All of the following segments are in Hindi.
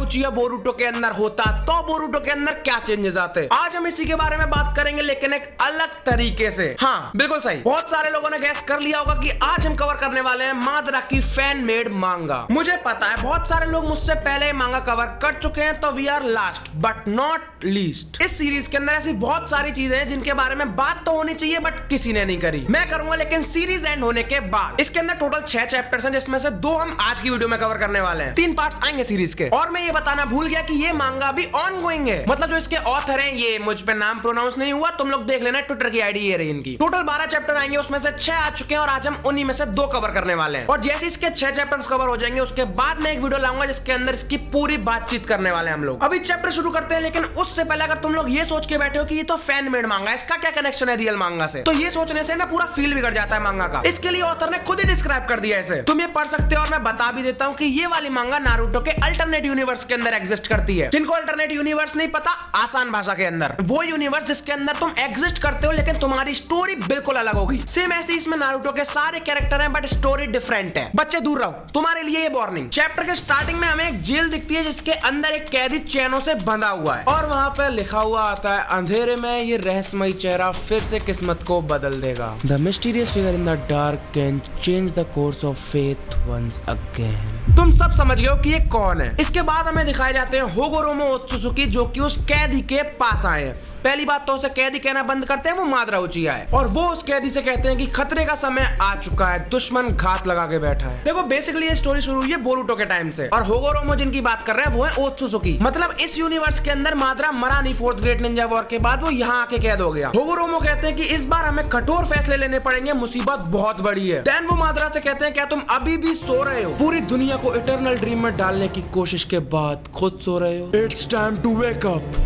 उचिया बोरुटो के अंदर होता तो बोरुटो के अंदर क्या चेंजेस आते। आज हम इसी के बारे में बात करेंगे, लेकिन एक अलग तरीके से। हाँ बिल्कुल सही, बहुत सारे लोगों ने गैस कर लिया होगा कि आज हम कवर करने वाले हैं मादरा की फैन मेड मांगा। मुझे पता है बहुत सारे लोग मुझसे पहले मांगा कवर कर चुके हैं, तो we are last but not least. इस सीरीज के अंदर ऐसी बहुत सारी चीजें हैं जिनके बारे में बात तो होनी चाहिए बट किसी ने नहीं करी। मैं करूंगा लेकिन सीरीज एंड होने के बाद। इसके अंदर टोटल 6 चैप्टर्स हैं, जिसमें से 2 हम आज की वीडियो में कवर करने वाले हैं। 3 पार्ट्स आएंगे सीरीज के। और मैं ये बताना भूल गया कि ये मांगा भी ऑनगोइंग है, मतलब जो इसके ऑथर हैं, ये मुझ पे नाम प्रोनाउंस नहीं हुआ, तुम लोग देख लेना, ट्विटर की आईडी ये रही इनकी। टोटल 12 चैप्टर आएंगे, उसमें से 6 आ चुके हैं और आज हम उन्हीं में से 2 कवर करने वाले हैं। और जैसे इसके 6 चैप्टर्स कवर हो जाएंगे, उसके बाद मैं एक वीडियो लाऊंगा जिसके अंदर इसकी पूरी बातचीत करने वाले हैं हम लोग। अभी चैप्टर शुरू करते हैं, लेकिन उससे पहले अगर तुम लोग ये सोच के बैठे हो कि ये तो फैन मेड मांगा है, इसका क्या कनेक्शन है रियल मांगा से, तो ये सोचने से ना पूरा फील बिगड़ जाता है मांगा का। इसके लिए ऑथर ने खुद ही डिस्क्राइब कर दिया इसे, तुम ये पढ़ सकते हो। और मैं बता भी देता हूँ कि ये वाली मांगा नारुतो के अल्टरनेट यूनिवर्स के अंदर एग्जिस्ट करती है। जिनको अल्टरनेट यूनिवर्स नहीं पता, आसान भाषा के अंदर वो यूनिवर्स जिसके अंदर तुम एग्जिस्ट करते हो लेकिन तुम्हारी स्टोरी बिल्कुल अलग होगी। सेम ऐसे इसमें नारुतो के सारे कैरेक्टर हैं बट स्टोरी डिफरेंट है। बच्चे दूर रहो, तुम्हारे लिए ये वार्निंग। चैप्टर के स्टार्टिंग में हमें एक जेल दिखती है जिसके अंदर एक कैदी चैनों से बंधा हुआ है और वहां पर लिखा हुआ आता है, अंधेरे में ये रहस्यमयी चेहरा फिर से किस्मत को बदल देगा। The mysterious figure in the dark can change the course of faith once again. तुम सब समझ गए हो कि ये कौन है। इसके बाद हमें दिखाए जाते हैं होगोरोमो ओत्सुसुकी, जो कि उस कैदी के पास आए हैं। पहली बात तो उसे कैदी कहना बंद करते हैं, वो मादरा उचिया है। और वो उस कैदी से कहते हैं कि खतरे का समय आ चुका है, दुश्मन घात लगा के बैठा है। देखो बेसिकली ये स्टोरी शुरू हुई है बोरुटो के टाइम से, और होगोरोमो जिनकी बात कर रहे हैं वो है ओत्सुसुकी। मतलब इस यूनिवर्स के अंदर मादरा मरा नहीं 4th ग्रेट निंजा वॉर के बाद, वो यहाँ आके कैद हो गया। होगोरोमो कहते हैं कि इस बार हमें कठोर फैसले लेने पड़ेंगे, मुसीबत बहुत बड़ी है। देन वो मादरा से कहते हैं, क्या तुम अभी भी सो रहे हो? पूरी दुनिया को इटर्नल ड्रीम में डालने की कोशिश के बाद खुद सो रहे हो? It's time to wake up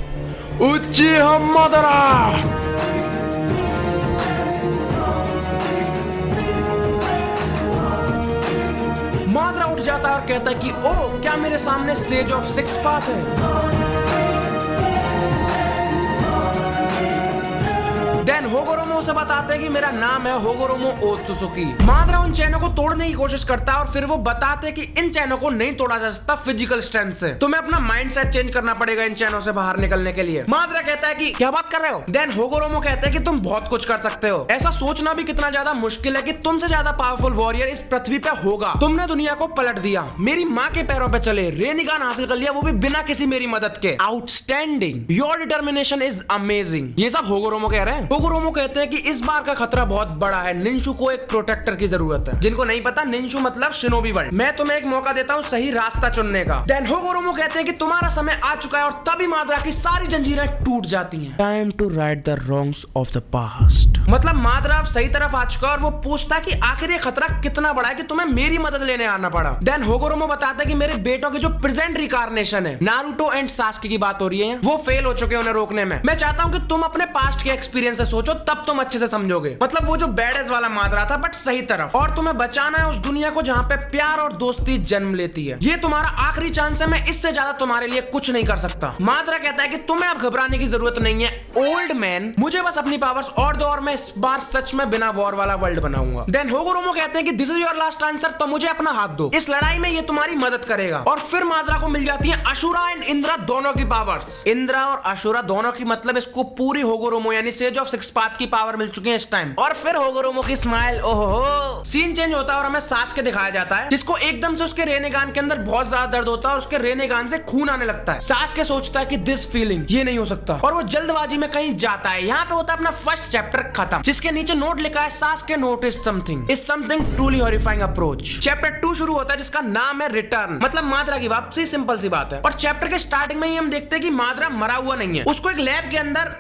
उचिया मादरा। मादरा उठ जाता है और कहता है कि ओह, क्या मेरे सामने सेज ऑफ 6 पाथ है? देन होगोरोमो उसे बताते हैं कि मेरा नाम है होगोरोमो ओत्सुसुकी। मादरा उन चैनों को तोड़ने की कोशिश करता है और फिर वो बताते हैं कि इन चैनों को नहीं तोड़ा जा सकता फिजिकल स्ट्रेंथ से, तुम्हें अपना माइंडसेट चेंज करना पड़ेगा इन चैनों से बाहर निकलने के लिए। मादरा कहता है कि क्या बात कर रहे हो? देन होगोरोमो कहते हैं कि तुम बहुत कुछ कर सकते हो। ऐसा सोचना भी कितना ज्यादा मुश्किल है कि तुमसे ज्यादा पावरफुल वॉरियर इस पृथ्वी पे होगा। तुमने दुनिया को पलट दिया, मेरी माँ के पैरों पे चले, रेनिगान हासिल कर लिया, वो भी बिना किसी मेरी मदद के। Outstanding, your determination is amazing. ये सब होगोरोमो कह रहे हैं। होगोरोमो कहते हैं कि इस बार का खतरा बहुत बड़ा है, निंशु को एक प्रोटेक्टर की जरूरत है। जिनको नहीं पता, निंशु मतलब शिनोबी वर्ल्ड। मैं तुम्हें एक मौका देता हूँ सही रास्ता चुनने का। देन होगोरोमो कहते हैं कि तुम्हारा समय आ चुका है, और तभी मादरा की सारी जंजीरें टूट जाती हैं। Time to right the wrongs of the past. मतलब मादरा सही तरफ आ चुका है और वो पूछता है कि आखिर ये खतरा कितना बड़ा है कि तुम्हें मेरी मदद लेने आना पड़ा। देन होगोरोमो बताता है कि मेरे बेटों की जो प्रेजेंट रिकार्नेशन है, नारुतो एंड सास्के की बात हो रही है, वो फेल हो चुके हैं उन्हें रोकने में। मैं चाहता हूँ कि तुम अपने पास्ट के एक्सपीरियंस से सोचो, तब तुम अच्छे से समझोगे। मतलब वो जो बैडेज वाला मादरा था बट सही तरफ, और तुम्हें बचाना है उस दुनिया को जहाँ पे प्यार और दोस्ती जन्म लेती है। ये तुम्हारा आखिरी चांस है, मैं इससे ज्यादा तुम्हारे लिए कुछ नहीं कर सकता। मादरा कहता है कि तुम्हें अब घबराने की जरूरत नहीं है ओल्ड मैन, मुझे बस अपनी पावर्स और दो और मैं इस बार सच में बिना वॉर वाला वर्ल्ड बनाऊंगा। देन होगोरोमो कहते हैं कि this is your last answer, तो मुझे अपना हाथ दो, इस लड़ाई में ये तुम्हारी मदद करेगा। और फिर मादरा को मिल जाती है अशुरा एंड इंद्रा दोनों की पावर्स। इंद्रा और अशुरा दोनों की, मतलब इसको पूरी होगोरोमो यानी सेज ऑफ 6 पाथ की पावर मिल चुकी है इस टाइम। और फिर होगोरोमो की स्माइल, ओहो। सीन चेंज होता है और हमें सास्के दिखाया जाता है, जिसको एकदम से उसके रेनेगान के अंदर बहुत ज्यादा दर्द होता है और उसके रेनेगान से खून आने लगता है। सास्के सोचता है कि दिस फीलिंग, ये नहीं हो सकता, और वो जल्दबाजी में कहीं जाता है। यहाँ पे होता है अपना फर्स्ट चैप्टर खत्म, जिसके नीचे नोट लिखा है, Sasuke notice something, is something truly horrifying approach. Chapter 2 शुरू होता है जिसका नाम है रिटर्न, मतलब मादरा की वापसी। सिंपल सी बात है। और चैप्टर के स्टार्टिंग में ही हम देखते हैं कि मादरा मरा हुआ नहीं है, उसको एक लैब के अंदर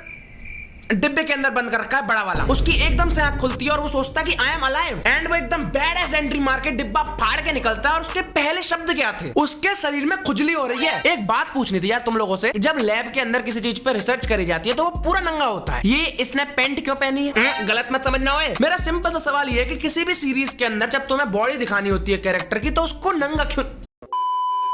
डिब्बे के अंदर बंद कर रखा है, बड़ा वाला। उसकी एकदम से आंख खुलती है और वो सोचता है कि आई एम अलाइव, एंड वो एकदम बैड एज एंट्री मार के डिब्बा फाड़ के निकलता है। और उसके पहले शब्द क्या थे? उसके शरीर में खुजली हो रही है। एक बात पूछनी थी यार तुम लोगों से, जब लैब के अंदर किसी चीज पर रिसर्च करी जाती है तो वो पूरा नंगा होता है, ये इसने पैंट क्यों पहनी है? गलत मत समझना होए। मेरा सिंपल सा सवाल ये है कि किसी भी सीरीज के अंदर जब तुम्हें बॉडी दिखानी होती है कैरेक्टर की, तो उसको नंगा क्यों?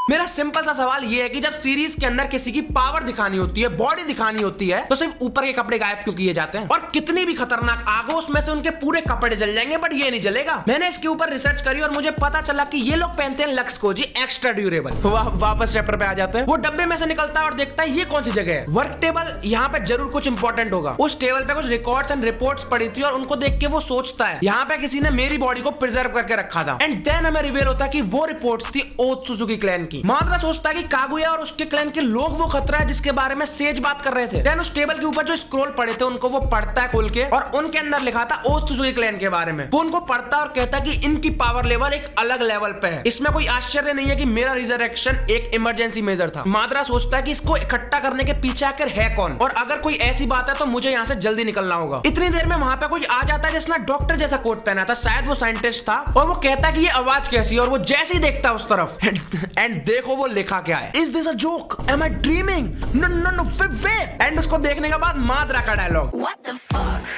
मेरा सिंपल सा सवाल ये है कि जब सीरीज के अंदर किसी की पावर दिखानी होती है, बॉडी दिखानी होती है, तो सिर्फ ऊपर के कपड़े गायब क्यों किए जाते हैं? और कितनी भी खतरनाक आग हो उसमें से उनके पूरे कपड़े जल जाएंगे, बट ये नहीं जलेगा। मैंने इसके ऊपर रिसर्च करी और मुझे पता चला कि ये लोग पहनते हैं लक्स को जी, एक्स्ट्रा ड्यूरेबल। वापस चैप्टर पे आ जाते हैं। वो डब्बे में से निकलता है और देखता है ये कौन सी जगह है, वर्क टेबल। यहाँ पे जरूर कुछ इंपॉर्टेंट होगा। उस टेबल पे कुछ रिकॉर्ड्स एंड रिपोर्ट्स पड़ी थी और उनको देख के वो सोचता है यहाँ पे किसी ने मेरी बॉडी को प्रिजर्व करके रखा था। एंड देन हमें रिवील होता है कि वो रिपोर्ट्स थी ओत्सुजुकी क्लैन की। माद्रा सोचता है कि कागुया और उसके क्लैन के लोग वो खतरा है जिसके बारे में सेज बात कर रहे थे। देन उस टेबल के ऊपर जो स्क्रॉल पड़े थे उनको वो पढ़ता है खोल के, और उनके अंदर लिखा था ओत्सुजुकी क्लैन के बारे में। वो उनको पढ़ता और कहता है कि इनकी पावर लेवल एक अलग लेवल पे है। इसमें कोई आश्चर्य नहीं है कि मेरा रिजरेक्शन एक इमरजेंसी मेजर था। माद्रा सोचता है कि इसको इकट्ठा करने के पीछे आखिर है कौन, और अगर कोई ऐसी बात है तो मुझे यहाँ से जल्दी निकलना होगा। इतनी देर में वहां पे कोई आ जाता है जिसने डॉक्टर जैसा कोट पहना था, शायद वो साइंटिस्ट था, और वो कहता है कि ये आवाज कैसी है, और वो जैसे ही देखता है उस तरफ एंड देखो वो लिखा क्या है, is this a joke, am I dreaming, no no no wait. And उसको देखने के बाद माद्रा का dialogue, what the fuck.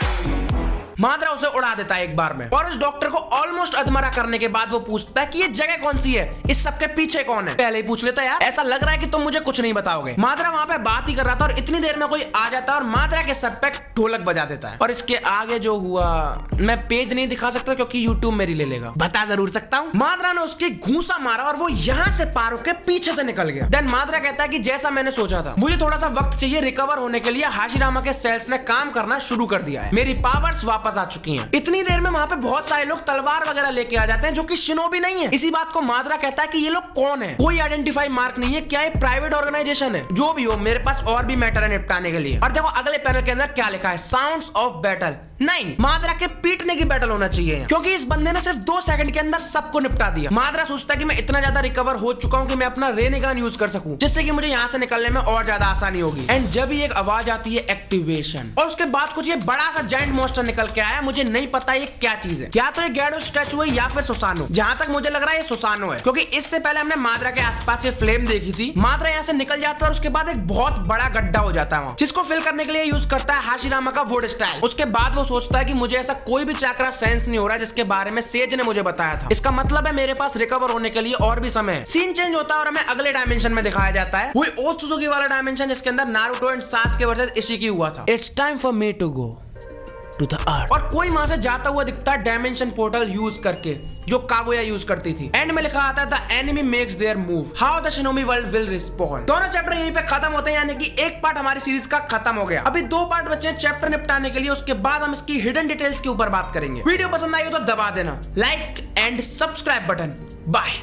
Madara उसे उड़ा देता है एक बार में, और उस डॉक्टर को ऑलमोस्ट अधमरा करने के बाद वो पूछता है कि ये जगह कौन सी है, इस सबके पीछे कौन है। पहले ही पूछ लेता यार, ऐसा लग रहा है कि तुम मुझे कुछ नहीं बताओगे। माद्रा वहां पे बात ही कर रहा था और इतनी देर में कोई आ जाता है और माद्रा के सर पे ढोलक बजा देता है। और इसके आगे जो हुआ मैं पेज नहीं दिखा सकता क्योंकि यूट्यूब मेरी ले लेगा, बता जरूर सकता हूँ। माद्रा ने उसके घूंसा मारा और वो यहाँ से पार होकर पीछे से निकल गया। देन माद्रा कहता है कि जैसा मैंने सोचा था, मुझे थोड़ा सा वक्त चाहिए रिकवर होने के लिए। हाशिरामा के सेल्स ने काम करना शुरू कर दिया है, मेरी पावर्स वापस आ चुकी हैं। इतनी देर में वहां पे बहुत सारे लोग तलवार वगैरह लेके आ जाते हैं जो कि शिनोबी नहीं है। इसी बात को माद्रा कहता है कि ये लोग कौन है, कोई आइडेंटिफाई मार्क नहीं है, क्या ये प्राइवेट ऑर्गेनाइजेशन है? जो भी हो, मेरे पास और भी मैटर है निपटाने के लिए। और देखो अगले पैनल के अंदर क्या लिखा है, साउंड्स ऑफ बैटल। नहीं, माद्रा के पीटने की बैटल होना चाहिए, क्योंकि इस बंदे ने सिर्फ 2 सेकंड के अंदर सबको निपटा दिया। माद्रा सोचता है कि मैं इतना ज्यादा रिकवर हो चुका हूं कि मैं अपना रेने गन यूज कर सकूं, जिससे कि मुझे यहां से निकलने में और ज्यादा आसानी होगी। एंड जब ही एक आवाज आती है एक्टिवेशन, और उसके बाद कुछ ये बड़ा सा जायंट मॉन्स्टर निकल के आया। मुझे नहीं पता ये क्या चीज है, क्या तो ये गैडो स्टैचू है या फिर सुसानो। जहां तक मुझे लग रहा है ये सुसानो है, क्योंकि इससे पहले हमने माद्रा के आसपास ये फ्लेम देखी थी। माद्रा यहाँ से निकल जाता है और उसके बाद एक बहुत बड़ा गड्ढा हो जाता है, जिसको फिल करने के लिए यूज करता है हाशिरामा का वुड स्टाइल। उसके बाद वो सोचता है कि मुझे कोई भी चक्रा सेंस नहीं हो रहा है जिसके बारे में सेज ने मुझे बताया था। इसका मतलब है मेरे पास रिकवर होने के लिए और भी समय है। सीन चेंज होता है और हमें अगले डायमेंशन में दिखाया जाता है, वही ओत्सुजुकी वाला डायमेंशन जिसके अंदर Naruto and Sasuke versus Isshiki हुआ था। It's time for me to go to the earth. और कोई वहां से जाता हुआ दिखता है डायमेंशन पोर्टल यूज करके, जो कागुया यूज करती थी। एंड में लिखा आता है the enemy makes there move, how the shinobi world will respond. दोनों चैप्टर यहीं पे खत्म होते हैं, यानी कि एक पार्ट हमारी सीरीज का खत्म हो गया। अभी 2 पार्ट बचे हैं चैप्टर निपटाने के लिए, उसके बाद हम इसकी हिडन डिटेल्स के ऊपर बात करेंगे। वीडियो पसंद आई हो तो दबा देना like and subscribe button. Bye.